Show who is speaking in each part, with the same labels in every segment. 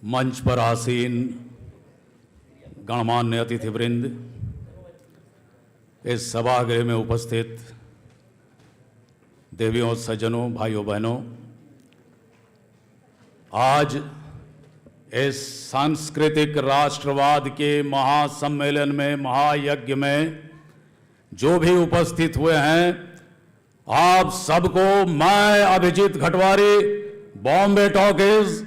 Speaker 1: मंच पर आसीन गणमान्य अतिथिवृंद, इस सभागृह में उपस्थित देवियों, सज्जनों, भाइयों बहनों, आज इस सांस्कृतिक राष्ट्रवाद के महासम्मेलन में, महायज्ञ में जो भी उपस्थित हुए हैं, आप सबको मैं अभिजीत घटवारी, बॉम्बे टॉकीज,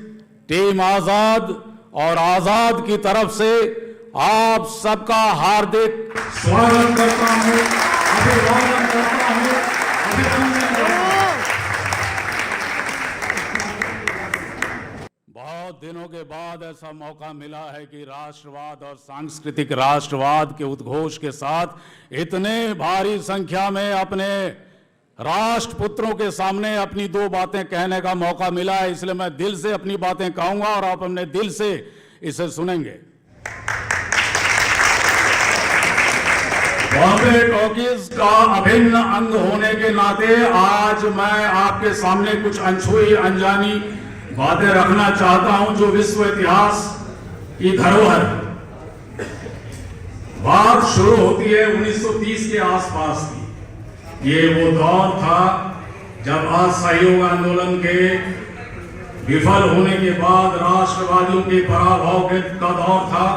Speaker 1: टीम आजाद और आजाद की तरफ से आप सबका हार्दिक
Speaker 2: स्वागत करता हूं, अभिवादन करता हूं, अभिनंदन करता हूं।
Speaker 1: बहुत दिनों के बाद ऐसा मौका मिला है कि राष्ट्रवाद और सांस्कृतिक राष्ट्रवाद के उद्घोष के साथ इतने भारी संख्या में अपने राष्ट्रपुत्रों के सामने अपनी दो बातें कहने का मौका मिला है। इसलिए मैं दिल से अपनी बातें कहूंगा और आप अपने दिल से इसे सुनेंगे। बॉम्बे टॉकीज का अभिन्न अंग होने के नाते आज मैं आपके सामने कुछ अनछुई अनजानी बातें रखना चाहता हूं जो विश्व इतिहास की धरोहर। बात शुरू होती है 1930 के आसपास की। ये वो दौर था जब असहयोग आंदोलन के विफल होने के बाद राष्ट्रवादियों के पराभव का दौर था।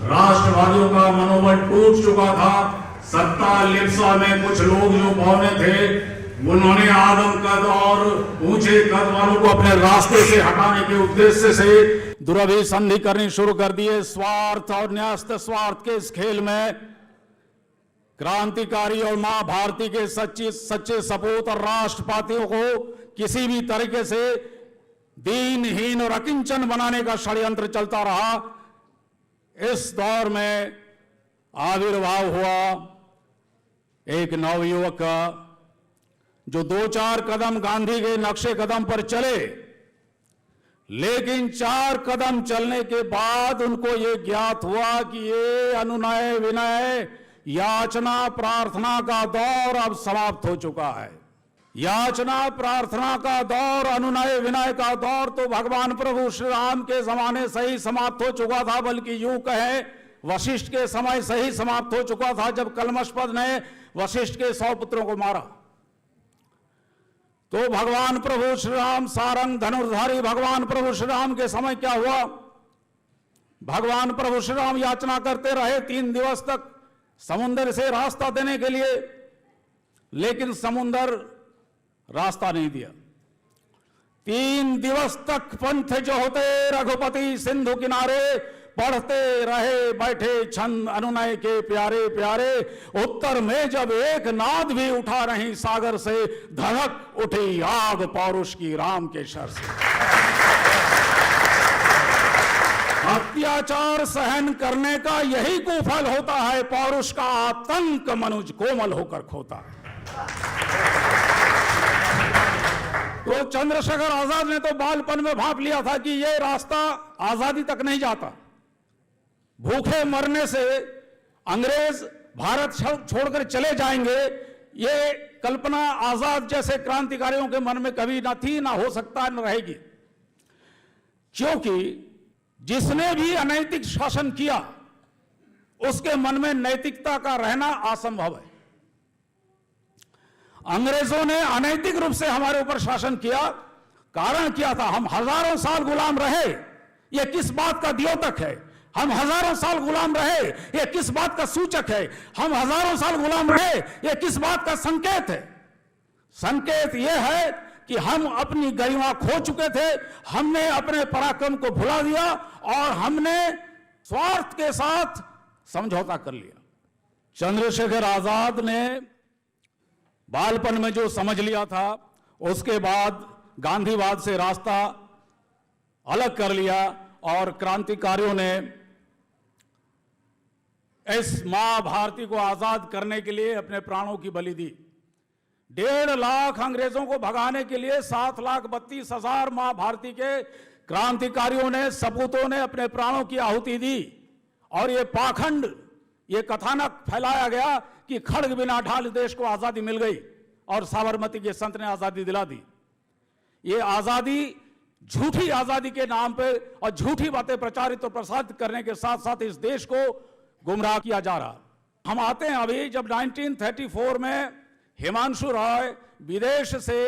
Speaker 1: राष्ट्रवादियों का मनोबल टूट चुका था। सत्ता लिप्सा में कुछ लोग जो पौने थे, उन्होंने आदम कद और ऊंचे कद वालों को अपने रास्ते से हटाने के उद्देश्य से दुरभिसंधि करनी शुरू कर दिए। स्वार्थ और न्यस्त स्वार्थ के इस खेल में क्रांतिकारी और मां भारती के सच्चे सपूत और राष्ट्रवादियों को किसी भी तरीके से दीनहीन और अकिंचन बनाने का षड्यंत्र चलता रहा। इस दौर में आविर्भाव हुआ एक नवयुवक का, जो 2-4 कदम गांधी के नक्शे कदम पर चले, लेकिन 4 कदम चलने के बाद उनको ये ज्ञात हुआ कि ये अनुनय विनय याचना प्रार्थना का दौर अब समाप्त हो चुका है। याचना प्रार्थना का दौर, अनुनय विनय का दौर तो भगवान प्रभु श्री राम के जमाने से ही समाप्त हो चुका था, बल्कि यूं कहें वशिष्ठ के समय से ही समाप्त हो चुका था, जब कलमशपद ने वशिष्ठ के 100 पुत्रों को मारा। तो भगवान प्रभु श्री राम, सारंग धनुर्धारी भगवान प्रभु श्री राम के समय क्या हुआ? भगवान प्रभु श्री राम याचना करते रहे 3 दिवस तक समुद्र से रास्ता देने के लिए, लेकिन समुद्र रास्ता नहीं दिया। 3 दिवस तक पंथ जो होते रघुपति सिंधु किनारे पढ़ते रहे बैठे छंद अनुनय के प्यारे प्यारे। उत्तर में जब एक नाद भी उठा नहीं सागर से, धड़क उठी आग पौरुष की राम के शर से। अत्याचार सहन करने का यही कुफल होता है, पौरुष का आतंक मनुज कोमल होकर खोता है। तो चंद्रशेखर आजाद ने तो बालपन में भांप लिया था कि ये रास्ता आजादी तक नहीं जाता। भूखे मरने से अंग्रेज भारत छोड़कर चले जाएंगे, ये कल्पना आजाद जैसे क्रांतिकारियों के मन में कभी ना थी, ना हो सकता, न रहेगी। क्योंकि जिसने भी अनैतिक शासन किया उसके मन में नैतिकता का रहना असंभव है। अंग्रेजों ने अनैतिक रूप से हमारे ऊपर शासन किया। कारण क्या था? हम हजारों साल गुलाम रहे, यह किस बात का द्योतक है? हम हजारों साल गुलाम रहे, यह किस बात का सूचक है? हम हजारों साल गुलाम रहे, यह किस बात का संकेत है? संकेत यह है कि हम अपनी गरिमा खो चुके थे, हमने अपने पराक्रम को भुला दिया और हमने स्वार्थ के साथ समझौता कर लिया। चंद्रशेखर आजाद ने बालपन में जो समझ लिया था, उसके बाद गांधीवाद से रास्ता अलग कर लिया और क्रांतिकारियों ने इस मां भारती को आजाद करने के लिए अपने प्राणों की बलि दी। 1.5 लाख अंग्रेजों को भगाने के लिए 7,32,000 मां भारती के क्रांतिकारियों ने, सपूतों ने अपने प्राणों की आहुति दी। और ये पाखंड, ये कथानक फैलाया गया कि खड्ग बिना ढाल देश को आजादी मिल गई और साबरमती के संत ने आजादी दिला दी। ये आजादी झूठी आजादी के नाम पे और झूठी बातें प्रचारित और प्रसारित करने के साथ साथ इस देश को गुमराह किया जा रहा। हम आते हैं अभी, जब 1934 में हिमांशु रॉय विदेश से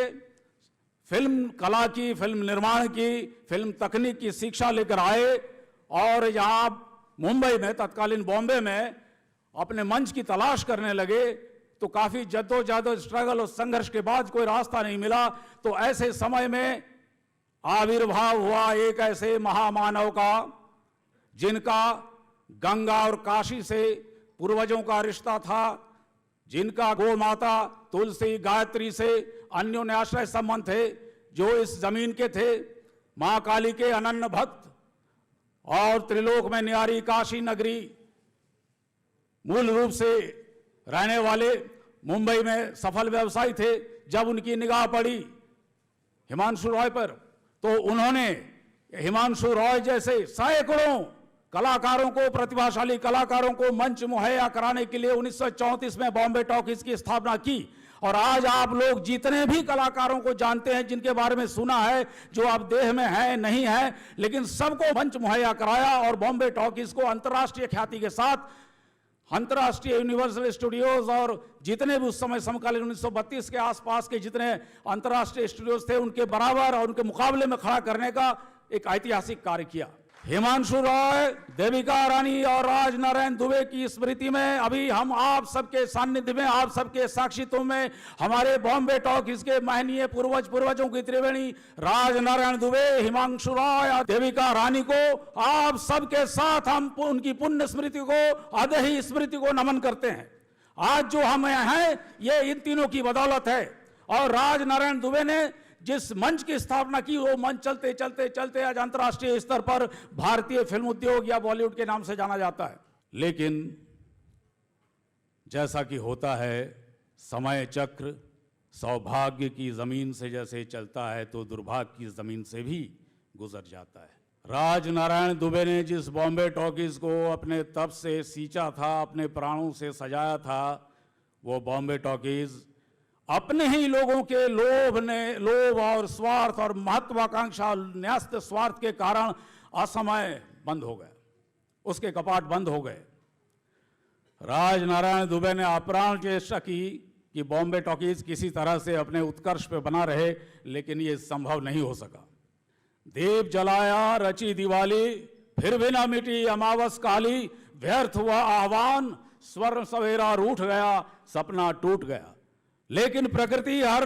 Speaker 1: फिल्म कला की, फिल्म निर्माण की, फिल्म तकनीक की शिक्षा लेकर आए और यहाँ मुंबई में, तत्कालीन बॉम्बे में अपने मंच की तलाश करने लगे, तो काफी जद्दोजहद, स्ट्रगल और संघर्ष के बाद कोई रास्ता नहीं मिला। तो ऐसे समय में आविर्भाव हुआ एक ऐसे महामानव का जिनका गंगा और काशी से पूर्वजों का रिश्ता था, जिनका गौ माता तुलसी गायत्री से अन्योन्याश्रय संबंध थे, जो इस जमीन के थे, मां काली के अनन्य भक्त और त्रिलोक में न्यारी काशी नगरी मूल रूप से रहने वाले, मुंबई में सफल व्यवसायी थे। जब उनकी निगाह पड़ी हिमांशु रॉय पर, तो उन्होंने हिमांशु रॉय जैसे सैकड़ों कलाकारों को, प्रतिभाशाली कलाकारों को मंच मुहैया कराने के लिए 1934 में बॉम्बे टॉकीज की स्थापना की। और आज आप लोग जितने भी कलाकारों को जानते हैं, जिनके बारे में सुना है, जो अब देह में है नहीं है, लेकिन सबको मंच मुहैया कराया और बॉम्बे टॉकीज को अंतर्राष्ट्रीय ख्याति के साथ अंतर्राष्ट्रीय यूनिवर्सल स्टूडियोज और जितने भी उस समय समकालीन 1932 के आसपास के जितने अंतर्राष्ट्रीय स्टूडियोज थे, उनके बराबर और उनके मुकाबले में खड़ा करने का एक ऐतिहासिक कार्य किया। हिमांशु रॉय, देविका रानी और राज नारायण दुबे की स्मृति में अभी हम आप सबके सानिध्य में, आप सबके साक्षित्व में, हमारे बॉम्बे टॉकीज के महनीय पूर्वजों की त्रिवेणी राज नारायण दुबे, हिमांशु रॉय और देविका रानी को आप सबके साथ हम उनकी पुण्य स्मृति को, अदही स्मृति को नमन करते हैं। आज जो हम यहाँ हैं, ये इन तीनों की बदौलत है। और राज नारायण दुबे ने जिस मंच की स्थापना की, वो मंच चलते चलते चलते आज अंतर्राष्ट्रीय स्तर पर भारतीय फिल्म उद्योग या बॉलीवुड के नाम से जाना जाता है। लेकिन जैसा कि होता है, समय चक्र सौभाग्य की जमीन से जैसे चलता है, तो दुर्भाग्य की जमीन से भी गुजर जाता है। राज नारायण दुबे ने जिस बॉम्बे टॉकीज को अपने तप से सींचा था, अपने प्राणों से सजाया था, वो बॉम्बे टॉकीज अपने ही लोगों के लोभ और स्वार्थ और महत्वाकांक्षा, न्यस्त स्वार्थ के कारण असमय बंद हो गए, उसके कपाट बंद हो गए। राज नारायण दुबे ने अप्राण चेष्टा की कि बॉम्बे टॉकीज किसी तरह से अपने उत्कर्ष पे बना रहे, लेकिन ये संभव नहीं हो सका। दीप जलाया, रची दिवाली, फिर भी ना मिटी अमावस काली, व्यर्थ हुआ आह्वान, स्वर्ण सवेरा रूठ गया, सपना टूट गया। लेकिन प्रकृति हर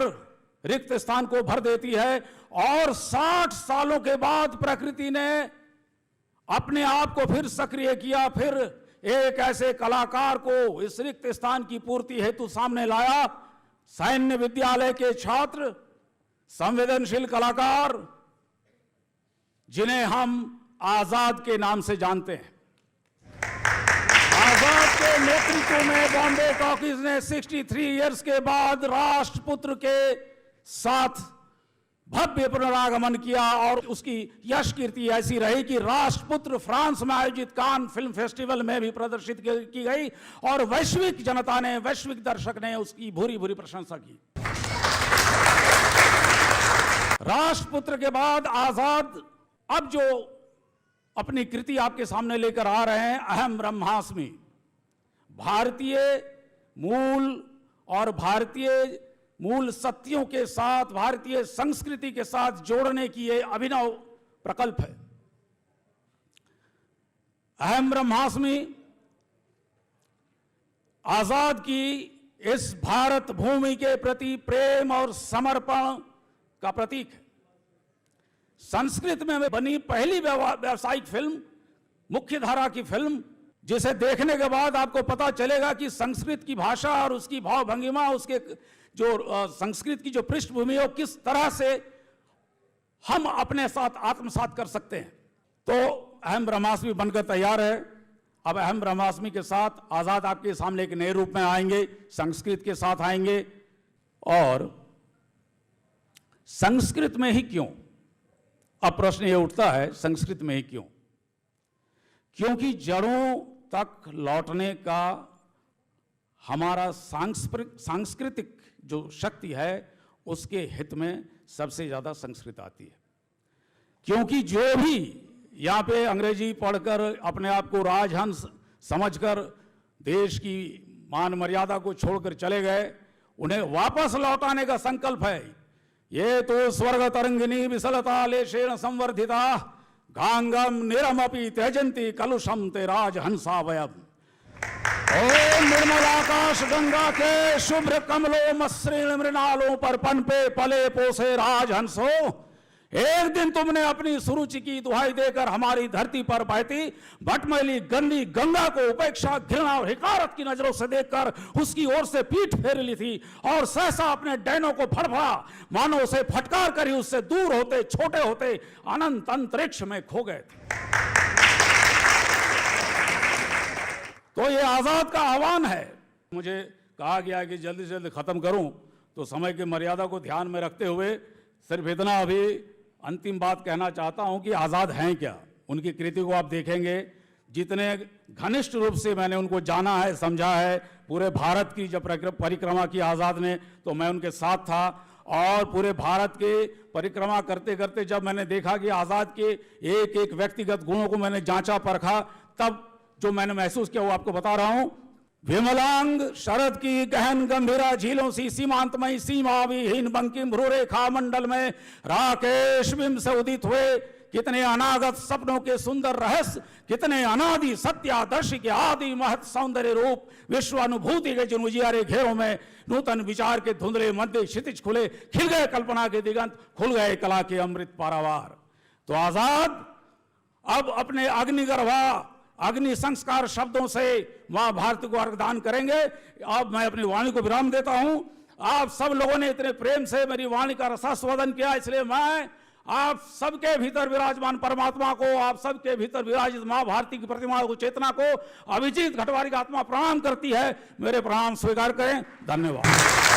Speaker 1: रिक्त स्थान को भर देती है, और 60 सालों के बाद प्रकृति ने अपने आप को फिर सक्रिय किया, फिर एक ऐसे कलाकार को इस रिक्त स्थान की पूर्ति हेतु सामने लाया। सैन्य विद्यालय के छात्र, संवेदनशील कलाकार, जिन्हें हम आजाद के नाम से जानते हैं। आजाद के नेतृत्व में बॉम्बे टॉकीज ने 63 इयर्स के बाद राष्ट्रपुत्र के साथ भव्य पुनरागमन किया, और उसकी यश कीर्ति ऐसी रही कि राष्ट्रपुत्र फ्रांस में आयोजित कान फिल्म फेस्टिवल में भी प्रदर्शित की गई, और वैश्विक जनता ने, वैश्विक दर्शक ने उसकी भूरी भूरी प्रशंसा की। राष्ट्रपुत्र के बाद आजाद अब जो अपनी कृति आपके सामने लेकर आ रहे हैं, अहम ब्रह्मास्मि, भारतीय मूल और भारतीय मूल सत्यों के साथ, भारतीय संस्कृति के साथ जोड़ने की ये अभिनव प्रकल्प है। अहम ब्रह्मास्मि आजाद की इस भारत भूमि के प्रति प्रेम और समर्पण का प्रतीक है। संस्कृत में बनी पहली व्यावसायिक फिल्म, मुख्य धारा की फिल्म, जिसे देखने के बाद आपको पता चलेगा कि संस्कृत की भाषा और उसकी भाव भंगिमा, उसके जो संस्कृत की जो पृष्ठभूमि है, किस तरह से हम अपने साथ आत्मसात कर सकते हैं। तो अहम ब्रह्मास्मि बनकर तैयार है। अब अहम ब्रह्मास्मि के साथ आजाद आपके सामने एक नए रूप में आएंगे, संस्कृत के साथ आएंगे। और संस्कृत में ही क्यों? अब प्रश्न ये उठता है, संस्कृत में ही क्यों? क्योंकि जड़ों तक लौटने का हमारा सांस्कृतिक जो शक्ति है, उसके हित में सबसे ज्यादा संस्कृत आती है। क्योंकि जो भी यहाँ पे अंग्रेजी पढ़कर अपने आप को राजहंस समझकर देश की मान मर्यादा को छोड़कर चले गए, उन्हें वापस लौटाने का संकल्प है। ये तो स्वर्ग तरंगिनी विसलता लेशेण संवर्धिता गांगम निरमपि त्यजंती कलुषम ते राजहंसावयम। ओम निर्मल आकाश गंगा के शुभ्र कमलों मसृण मृणालों पर पनपे पले पोसे राजहंसो, एक दिन तुमने अपनी सुरुचि की दुहाई देकर हमारी धरती पर बहती भटमैली गंदी गंगा को उपेक्षा, घृणा और हिकारत की नजरों से देखकर उसकी ओर से पीठ फेर ली थी और सहसा अपने डैनों को फड़फड़ा मानो उसे फटकार कर ही उससे दूर होते छोटे होते अनंत अंतरिक्ष में खो गए थे। तो ये आजाद का आह्वान है। मुझे कहा गया कि जल्दी से जल्दी खत्म करूं, तो समय की मर्यादा को ध्यान में रखते हुए सिर्फ इतना अभी अंतिम बात कहना चाहता हूं कि आज़ाद हैं क्या। उनकी कृति को आप देखेंगे, जितने घनिष्ठ रूप से मैंने उनको जाना है, समझा है, पूरे भारत की जब परिक्रमा की आज़ाद ने तो मैं उनके साथ था, और पूरे भारत के परिक्रमा करते करते जब मैंने देखा कि आज़ाद के एक एक व्यक्तिगत गुणों को मैंने जांचा परखा, तब जो मैंने महसूस किया वो आपको बता रहा हूं। विमलांग शरद की गहन गंभीरा झीलों सी सीमांतमयी सीमा विहीन बंकिम भ्रूरेखा मंडल में राकेश बिंब से उदित हुए कितने अनागत सपनों के सुंदर रहस्य, कितने अनादि सत्यादर्शी के आदि महत सौंदर्य रूप विश्वानुभूति के जिन उजियारे घेरों में नूतन विचार के धुंधले मध्य क्षितिज खुले, खिल गए कल्पना के दिगंत, खुल गए कला के अमृत पारावार। तो आजाद अब अपने अग्निगर्भा अग्नि संस्कार शब्दों से मां भारती को अर्घदान करेंगे। अब मैं अपनी वाणी को विराम देता हूं। आप सब लोगों ने इतने प्रेम से मेरी वाणी का रसास्वादन किया, इसलिए मैं आप सबके भीतर विराजमान परमात्मा को, आप सबके भीतर विराजित मां भारती की प्रतिमा को, चेतना को, अभिजीत घटवारी का आत्मा प्रणाम करती है। मेरे प्रणाम स्वीकार करें। धन्यवाद।